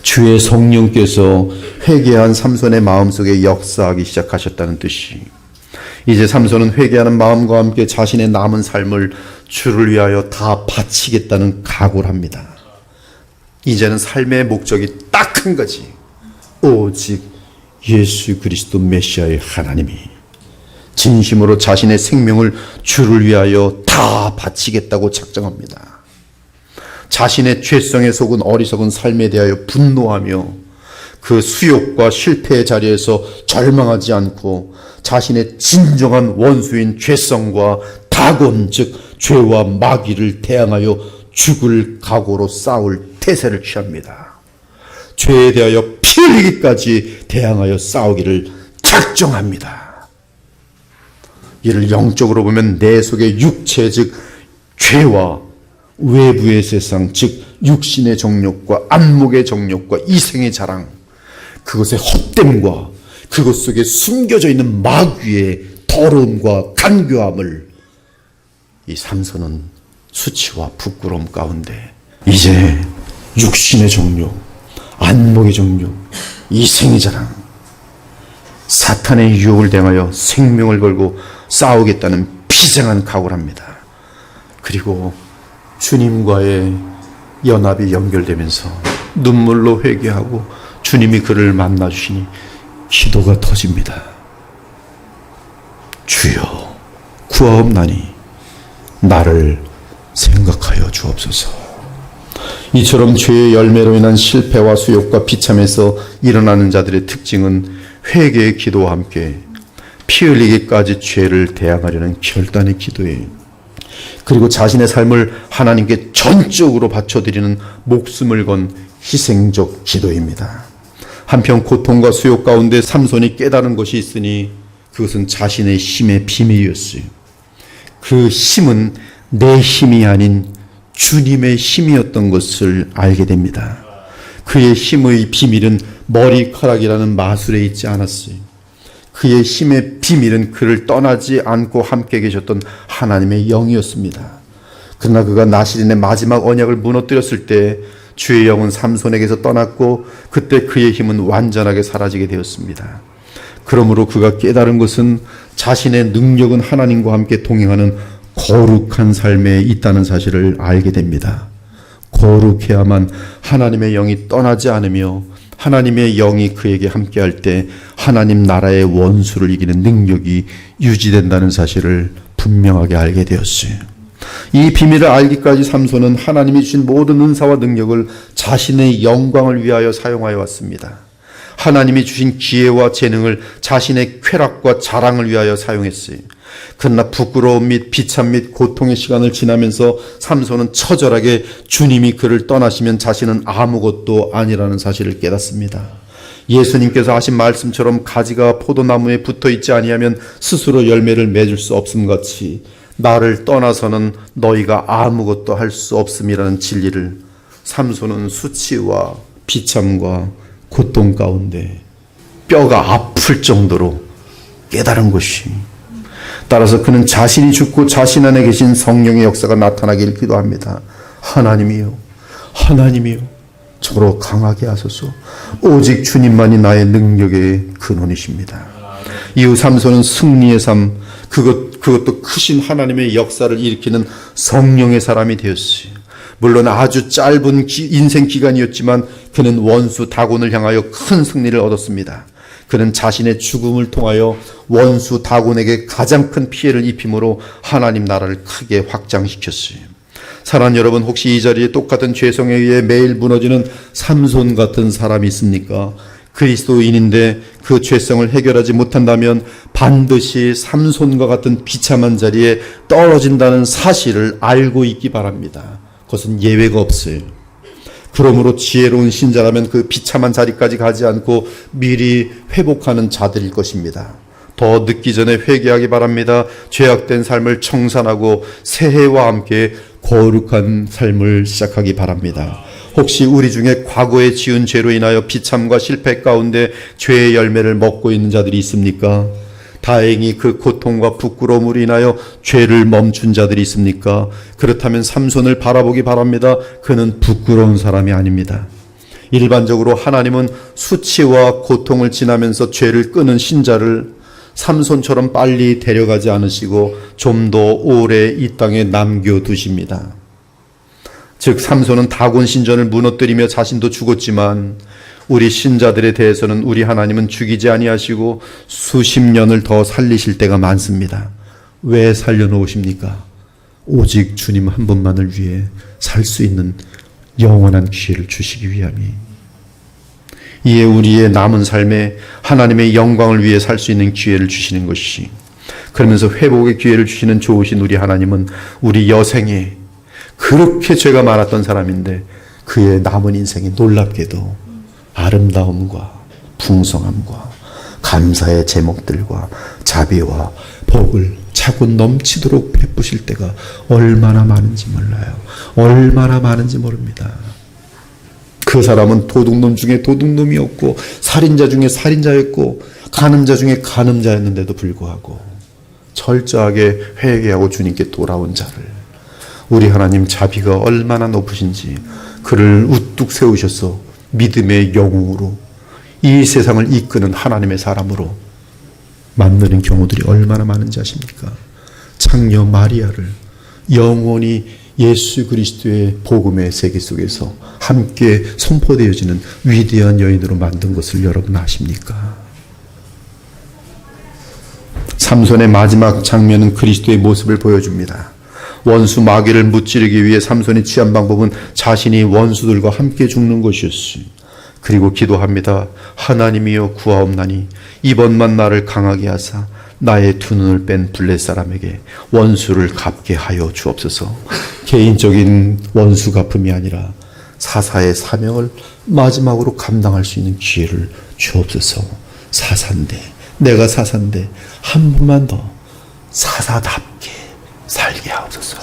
주의 성령께서 회개한 삼손의 마음속에 역사하기 시작하셨다는 뜻이, 이제 삼손은 회개하는 마음과 함께 자신의 남은 삶을 주를 위하여 다 바치겠다는 각오를 합니다. 이제는 삶의 목적이 딱 한 가지, 오직 예수 그리스도 메시아의 하나님이 진심으로 자신의 생명을 주를 위하여 다 바치겠다고 작정합니다. 자신의 죄성에 속은 어리석은 삶에 대하여 분노하며 그 수욕과 실패의 자리에서 절망하지 않고 자신의 진정한 원수인 죄성과 다곤 즉 죄와 마귀를 대항하여 죽을 각오로 싸울 태세를 취합니다. 죄에 대하여 피 흘리기까지 대항하여 싸우기를 작정합니다. 이를 영적으로 보면 내 속의 육체 즉 죄와 외부의 세상 즉 육신의 정욕과 안목의 정욕과 이생의 자랑 그것의 헛됨과 그것 속에 숨겨져 있는 마귀의 더러움과 간교함을 이 삼손은 수치와 부끄러움 가운데 이제 육신의 정욕, 안목의 정욕, 이생의 자랑, 사탄의 유혹을 대하여 생명을 걸고 싸우겠다는 비장한 각오를 합니다. 그리고 주님과의 연합이 연결되면서 눈물로 회개하고 주님이 그를 만나주시니 기도가 터집니다. 주여 구하옵나니 나를 생각하여 주옵소서. 이처럼 죄의 열매로 인한 실패와 수욕과 비참에서 일어나는 자들의 특징은 회개의 기도와 함께 피 흘리기까지 죄를 대항하려는 결단의 기도예요. 그리고 자신의 삶을 하나님께 전적으로 바쳐드리는 목숨을 건 희생적 기도입니다. 한편 고통과 수욕 가운데 삼손이 깨달은 것이 있으니 그것은 자신의 힘의 비밀이었어요. 그 힘은 내 힘이 아닌 주님의 힘이었던 것을 알게 됩니다. 그의 힘의 비밀은 머리카락이라는 마술에 있지 않았어요. 그의 힘의 비밀은 그를 떠나지 않고 함께 계셨던 하나님의 영이었습니다. 그러나 그가 나실인의 마지막 언약을 무너뜨렸을 때 주의 영은 삼손에게서 떠났고 그때 그의 힘은 완전하게 사라지게 되었습니다. 그러므로 그가 깨달은 것은 자신의 능력은 하나님과 함께 동행하는 거룩한 삶에 있다는 사실을 알게 됩니다. 거룩해야만 하나님의 영이 떠나지 않으며 하나님의 영이 그에게 함께할 때 하나님 나라의 원수를 이기는 능력이 유지된다는 사실을 분명하게 알게 되었어요. 이 비밀을 알기까지 삼손은 하나님이 주신 모든 은사와 능력을 자신의 영광을 위하여 사용하여 왔습니다. 하나님이 주신 기회와 재능을 자신의 쾌락과 자랑을 위하여 사용했어요. 그러나 부끄러움 및 비참 및 고통의 시간을 지나면서 삼손은 처절하게 주님이 그를 떠나시면 자신은 아무것도 아니라는 사실을 깨닫습니다. 예수님께서 하신 말씀처럼 가지가 포도나무에 붙어 있지 아니하면 스스로 열매를 맺을 수 없음 같이 나를 떠나서는 너희가 아무것도 할 수 없음이라는 진리를 삼손은 수치와 비참과 고통 가운데 뼈가 아플 정도로 깨달은 것이, 따라서 그는 자신이 죽고 자신 안에 계신 성령의 역사가 나타나기를 기도합니다. 하나님이요, 하나님이요, 저로 강하게 하소서. 오직 주님만이 나의 능력의 근원이십니다. 이후 삼손은 승리의 삶, 그것도 크신 하나님의 역사를 일으키는 성령의 사람이 되었어요. 물론 아주 짧은 인생 기간이었지만 그는 원수 다곤을 향하여 큰 승리를 얻었습니다. 그는 자신의 죽음을 통하여 원수 다곤에게 가장 큰 피해를 입힘으로 하나님 나라를 크게 확장시켰어요. 사랑하는 여러분, 혹시 이 자리에 똑같은 죄성에 의해 매일 무너지는 삼손 같은 사람이 있습니까? 그리스도인인데 그 죄성을 해결하지 못한다면 반드시 삼손과 같은 비참한 자리에 떨어진다는 사실을 알고 있기 바랍니다. 그것은 예외가 없어요. 그러므로 지혜로운 신자라면 그 비참한 자리까지 가지 않고 미리 회복하는 자들일 것입니다. 더 늦기 전에 회개하기 바랍니다. 죄악된 삶을 청산하고 새해와 함께 거룩한 삶을 시작하기 바랍니다. 혹시 우리 중에 과거에 지은 죄로 인하여 비참과 실패 가운데 죄의 열매를 먹고 있는 자들이 있습니까? 다행히 그 고통과 부끄러움으로 인하여 죄를 멈춘 자들이 있습니까? 그렇다면 삼손을 바라보기 바랍니다. 그는 부끄러운 사람이 아닙니다. 일반적으로 하나님은 수치와 고통을 지나면서 죄를 끄는 신자를 삼손처럼 빨리 데려가지 않으시고 좀 더 오래 이 땅에 남겨두십니다. 즉 삼손은 다곤 신전을 무너뜨리며 자신도 죽었지만 우리 신자들에 대해서는 우리 하나님은 죽이지 아니하시고 수십 년을 더 살리실 때가 많습니다. 왜 살려놓으십니까? 오직 주님 한 분만을 위해 살 수 있는 영원한 기회를 주시기 위함이. 이에 우리의 남은 삶에 하나님의 영광을 위해 살 수 있는 기회를 주시는 것이, 그러면서 회복의 기회를 주시는 좋으신 우리 하나님은 우리 여생에 그렇게 죄가 많았던 사람인데 그의 남은 인생이 놀랍게도 아름다움과 풍성함과 감사의 제목들과 자비와 복을 차고 넘치도록 베푸실 때가 얼마나 많은지 몰라요. 얼마나 많은지 모릅니다. 그 사람은 도둑놈 중에 도둑놈이었고 살인자 중에 살인자였고 간음자 중에 간음자였는데도 불구하고 철저하게 회개하고 주님께 돌아온 자를, 우리 하나님 자비가 얼마나 높으신지 그를 우뚝 세우셔서 믿음의 영웅으로 이 세상을 이끄는 하나님의 사람으로 만드는 경우들이 얼마나 많은지 아십니까? 창녀 마리아를 영원히 예수 그리스도의 복음의 세계 속에서 함께 선포되어지는 위대한 여인으로 만든 것을 여러분 아십니까? 삼손의 마지막 장면은 그리스도의 모습을 보여줍니다. 원수 마귀를 무찌르기 위해 삼손이 취한 방법은 자신이 원수들과 함께 죽는 것이었어요. 그리고 기도합니다. 하나님이여 구하옵나니 이번만 나를 강하게 하사 나의 두 눈을 뺀 블레 사람에게 원수를 갚게 하여 주옵소서. 개인적인 원수 갚음이 아니라 사사의 사명을 마지막으로 감당할 수 있는 기회를 주옵소서. 사사인데, 내가 사사인데 한 번만 더 사사답게 살게 하옵소서.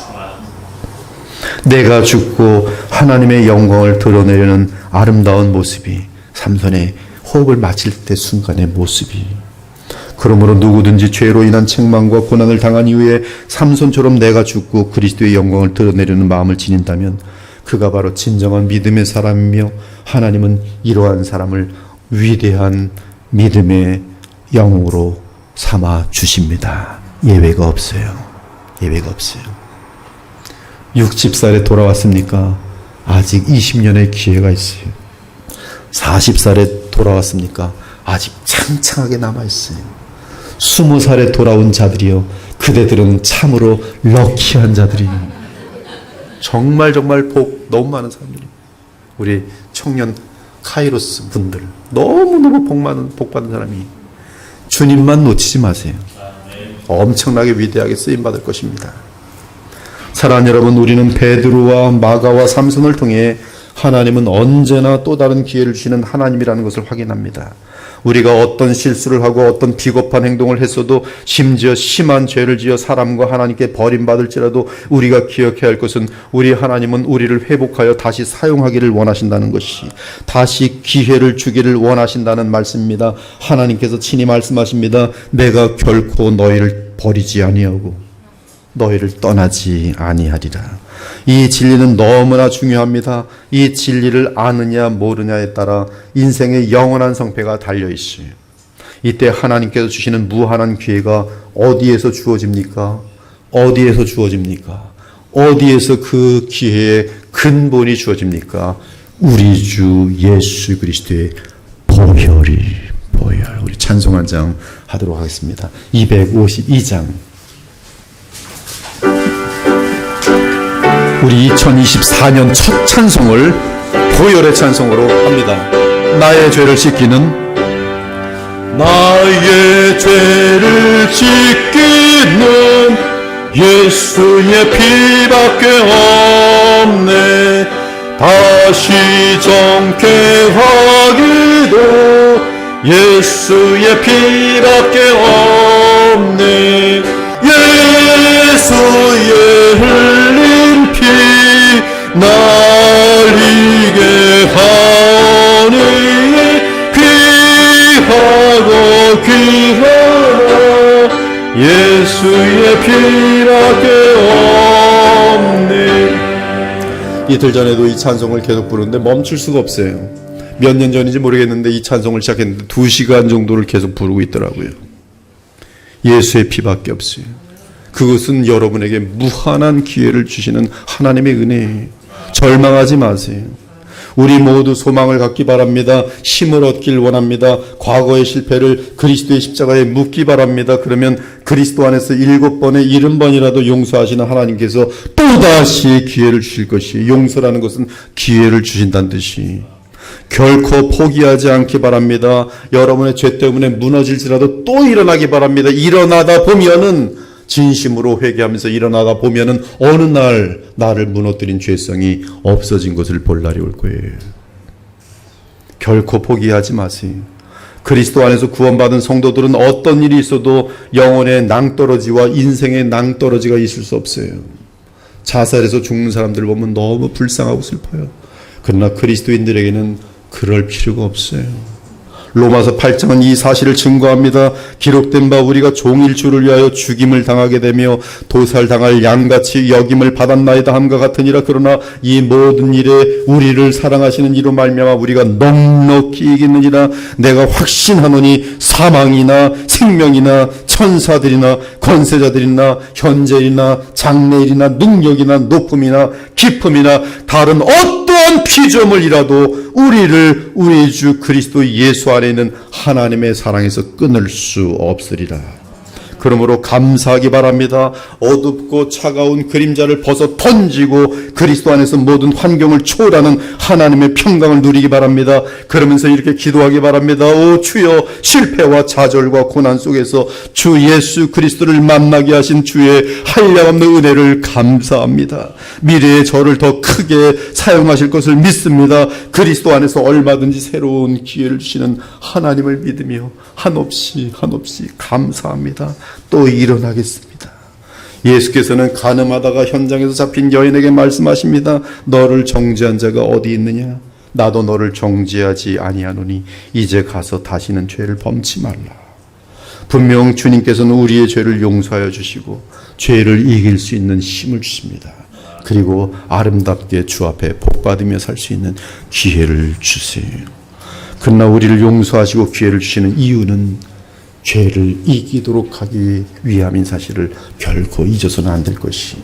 내가 죽고 하나님의 영광을 드러내려는 아름다운 모습이 삼손의 호흡을 마칠 때 순간의 모습이, 그러므로 누구든지 죄로 인한 책망과 고난을 당한 이후에 삼손처럼 내가 죽고 그리스도의 영광을 드러내려는 마음을 지닌다면 그가 바로 진정한 믿음의 사람이며, 하나님은 이러한 사람을 위대한 믿음의 영웅으로 삼아 주십니다. 예외가 없어요. 예외가 없어요. 60살에 돌아왔습니까? 아직 20년의 기회가 있어요. 40살에 돌아왔습니까? 아직 창창하게 남아있어요. 20살에 돌아온 자들이요, 그대들은 참으로 럭키한 자들이에요. 정말 복 너무 많은 사람들이, 우리 청년 카이로스 분들 너무너무 복 받은 사람이, 주님만 놓치지 마세요. 엄청나게 위대하게 쓰임받을 것입니다. 사랑하는 여러분, 우리는 베드로와 마가와 삼손을 통해 하나님은 언제나 또 다른 기회를 주시는 하나님이라는 것을 확인합니다. 우리가 어떤 실수를 하고 어떤 비겁한 행동을 했어도, 심지어 심한 죄를 지어 사람과 하나님께 버림받을지라도 우리가 기억해야 할 것은, 우리 하나님은 우리를 회복하여 다시 사용하기를 원하신다는 것이, 다시 기회를 주기를 원하신다는 말씀입니다. 하나님께서 친히 말씀하십니다. 내가 결코 너희를 버리지 아니하고 너희를 떠나지 아니하리라. 이 진리는 너무나 중요합니다. 이 진리를 아느냐 모르냐에 따라 인생의 영원한 성패가 달려있어요. 이때 하나님께서 주시는 무한한 기회가 어디에서 주어집니까? 어디에서 주어집니까? 어디에서 그 기회의 근본이 주어집니까? 우리 주 예수 그리스도의 보혈. 우리 찬송 한 장 하도록 하겠습니다. 252장. 우리 2024년 첫 찬송을 보혈의 찬송으로 합니다. 나의 죄를 씻기는, 나의 죄를 씻기는 예수의 피밖에 없네. 다시 정케하기도 예수의 피밖에 없네. 예수의 흘린 피 날리게 하니 귀하고 귀하다. 예수의 피밖에 없네. 이틀 전에도 이 찬송을 계속 부르는데 멈출 수가 없어요. 몇 년 전인지 모르겠는데 이 찬송을 시작했는데 2시간 정도를 계속 부르고 있더라고요. 예수의 피밖에 없어요. 그것은 여러분에게 무한한 기회를 주시는 하나님의 은혜예요. 절망하지 마세요. 우리 모두 소망을 갖기 바랍니다. 힘을 얻길 원합니다. 과거의 실패를 그리스도의 십자가에 묻기 바랍니다. 그러면 그리스도 안에서 7번에 70번이라도 용서하시는 하나님께서 또다시 기회를 주실 것이, 용서라는 것은 기회를 주신다는 뜻이, 결코 포기하지 않기 바랍니다. 여러분의 죄 때문에 무너질지라도 또 일어나기 바랍니다. 일어나다 보면은, 진심으로 회개하면서 일어나다 보면은 어느 날 나를 무너뜨린 죄성이 없어진 것을 볼 날이 올 거예요. 결코 포기하지 마세요. 그리스도 안에서 구원받은 성도들은 어떤 일이 있어도 영혼의 낭떠러지와 인생의 낭떠러지가 있을 수 없어요. 자살해서 죽는 사람들 보면 너무 불쌍하고 슬퍼요. 그러나 그리스도인들에게는 그럴 필요가 없어요. 로마서 8장은 이 사실을 증거합니다. 기록된 바 우리가 종일 주를 위하여 죽임을 당하게 되며 도살당할 양같이 여김을 받았나이다 함과 같으니라. 그러나 이 모든 일에 우리를 사랑하시는 이로 말미암아 우리가 넉넉히 이기느니라. 내가 확신하노니 사망이나 생명이나 천사들이나 권세자들이나 현재이나 장래일이나 능력이나 높음이나 깊음이나 다른 어떠한 피조물이라도 우리를 우리 주 그리스도 예수 안에 있는 하나님의 사랑에서 끊을 수 없으리라. 그러므로 감사하기 바랍니다. 어둡고 차가운 그림자를 벗어 던지고 그리스도 안에서 모든 환경을 초월하는 하나님의 평강을 누리기 바랍니다. 그러면서 이렇게 기도하기 바랍니다. 오 주여, 실패와 좌절과 고난 속에서 주 예수 그리스도를 만나게 하신 주의 한량없는 은혜를 감사합니다. 미래에 저를 더 크게 사용하실 것을 믿습니다. 그리스도 안에서 얼마든지 새로운 기회를 주시는 하나님을 믿으며 한없이 감사합니다. 또 일어나겠습니다. 예수께서는 간음하다가 현장에서 잡힌 여인에게 말씀하십니다. 너를 정죄한 자가 어디 있느냐? 나도 너를 정죄하지 아니하노니 이제 가서 다시는 죄를 범치 말라. 분명 주님께서는 우리의 죄를 용서하여 주시고 죄를 이길 수 있는 힘을 주십니다. 그리고 아름답게 주 앞에 복받으며 살 수 있는 기회를 주세요. 그러나 우리를 용서하시고 기회를 주시는 이유는 죄를 이기도록 하기 위함인 사실을 결코 잊어서는 안 될 것이.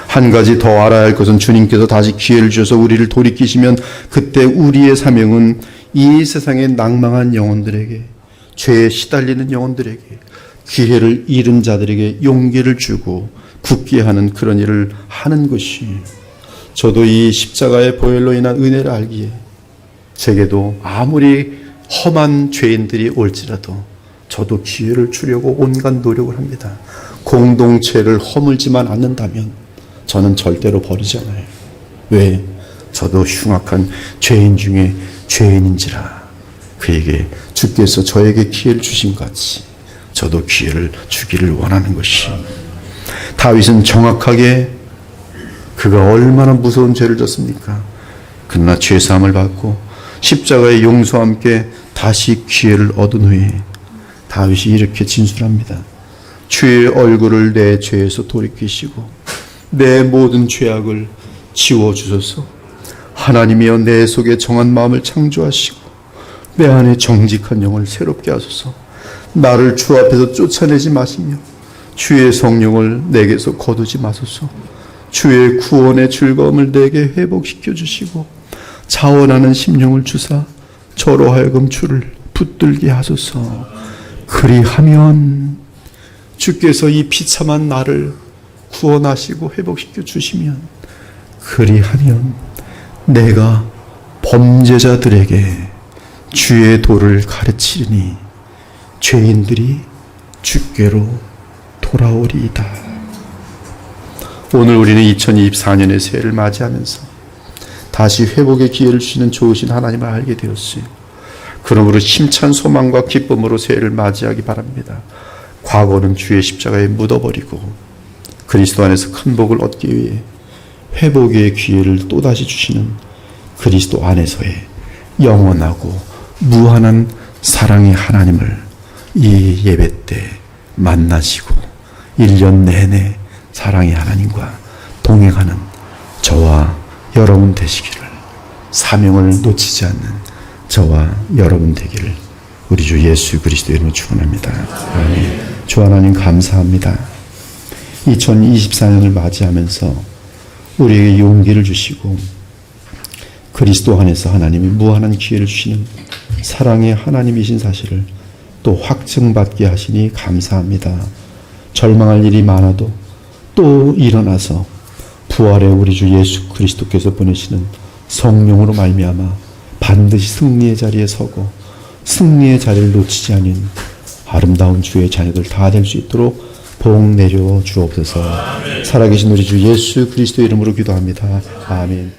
한 가지 더 알아야 할 것은 주님께서 다시 기회를 주셔서 우리를 돌이키시면 그때 우리의 사명은 이 세상의 낭망한 영혼들에게, 죄에 시달리는 영혼들에게, 기회를 잃은 자들에게 용기를 주고 굳게 하는 그런 일을 하는 것이. 저도 이 십자가의 보혈로 인한 은혜를 알기에 제게도 아무리 험한 죄인들이 올지라도 저도 기회를 주려고 온갖 노력을 합니다. 공동체를 허물지만 않는다면 저는 절대로 버리지 않아요. 왜? 저도 흉악한 죄인 중에 죄인인지라. 그에게 주께서 저에게 기회를 주신 같이 저도 기회를 주기를 원하는 것이. 다윗은 정확하게 그가 얼마나 무서운 죄를 졌습니까? 그러나 죄사함을 받고 십자가의 용서와 함께 다시 기회를 얻은 후에 다윗이 이렇게 진술합니다. 주의 얼굴을 내 죄에서 돌이키시고 내 모든 죄악을 지워주소서. 하나님이여 내 속에 정한 마음을 창조하시고 내 안에 정직한 영을 새롭게 하소서. 나를 주 앞에서 쫓아내지 마시며 주의 성령을 내게서 거두지 마소서. 주의 구원의 즐거움을 내게 회복시켜 주시고 자원하는 심령을 주사 저로 하여금 주를 붙들게 하소서. 그리하면 주께서 이 비참한 나를 구원하시고 회복시켜 주시면, 그리하면 내가 범죄자들에게 주의 도를 가르치리니 죄인들이 주께로 돌아오리이다. 오늘 우리는 2024년의 새해를 맞이하면서 다시 회복의 기회를 주시는 좋으신 하나님을 알게 되었어요. 그러므로 힘찬 소망과 기쁨으로 새해를 맞이하기 바랍니다. 과거는 주의 십자가에 묻어버리고 그리스도 안에서 큰 복을 얻기 위해 회복의 기회를 또다시 주시는 그리스도 안에서의 영원하고 무한한 사랑의 하나님을 이 예배 때 만나시고 1년 내내 사랑의 하나님과 동행하는 저와 여러분 되시기를, 사명을 놓치지 않는 저와 여러분 되기를 우리 주 예수 그리스도의 이름으로 축원합니다. 아멘. 주 하나님 감사합니다. 2024년을 맞이하면서 우리에게 용기를 주시고 그리스도 안에서 하나님이 무한한 기회를 주시는 사랑의 하나님이신 사실을 또 확증받게 하시니 감사합니다. 절망할 일이 많아도 또 일어나서 부활의 우리 주 예수 그리스도께서 보내시는 성령으로 말미암아 반드시 승리의 자리에 서고 승리의 자리를 놓치지 않은 아름다운 주의 자녀들 다 될 수 있도록 복 내려 주옵소서. 살아계신 우리 주 예수 그리스도 이름으로 기도합니다. 아멘.